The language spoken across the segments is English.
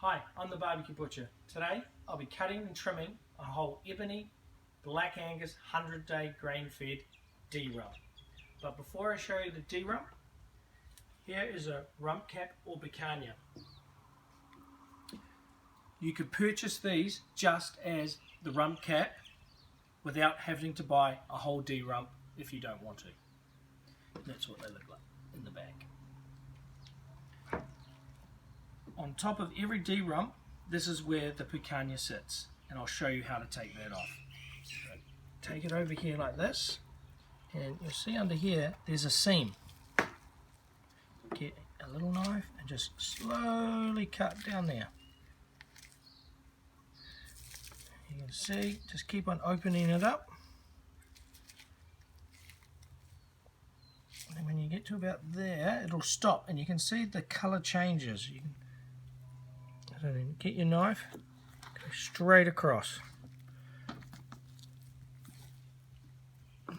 Hi, I'm the BBQ Butcher. Today I'll be cutting and trimming a whole ebony Black Angus 100-day grain-fed D-rump. But before I show you the D-rump, here is a rump cap or picanha. You could purchase these just as the rump cap without having to buy a whole D-rump if you don't want to. That's what they look like in the bag. On top of every D-rump, this is where the picanha sits, and I'll show you how to take that off. So take it over here like this, and you'll see under here there's a seam. Get a little knife and just slowly cut down there. You can see, just keep on opening it up. And when you get to about there, it'll stop, and you can see the colour changes. You can get your knife, go straight across.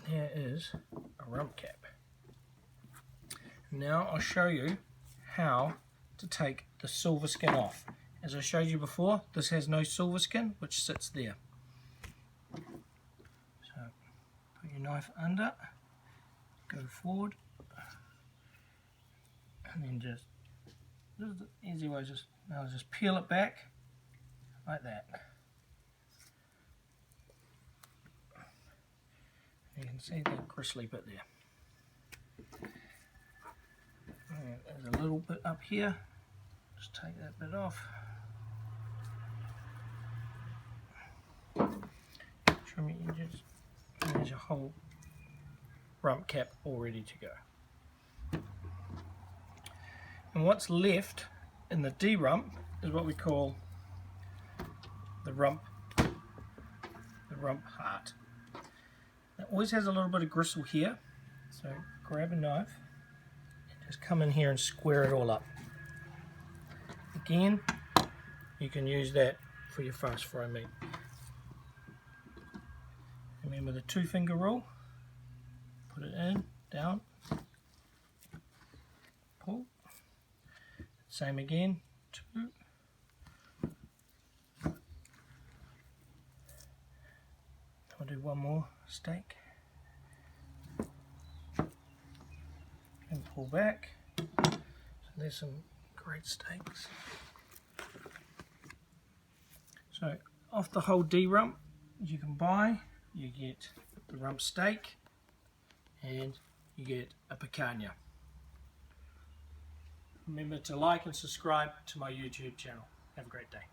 There is a rump cap. Now I'll show you how to take the silver skin off. As I showed you before, this has no silver skin, which sits there. So put your knife under, go forward, and then just this is the easy way. Now just peel it back like that. You can see the gristly bit there. And there's a little bit up here. Just take that bit off. Trim your edges. And there's your whole rump cap all ready to go. And what's left in the D-rump is what we call the rump heart. It always has a little bit of gristle here, so grab a knife and just come in here and square it all up. Again, you can use that for your fast fry meat. Remember the 2-finger rule. Put it in, down, pull. Same again, 2. I'll do one more steak. And pull back. So there's some great steaks. So off the whole D-rump you can buy, you get the rump steak and you get a picanha. Remember to like and subscribe to my YouTube channel. Have a great day.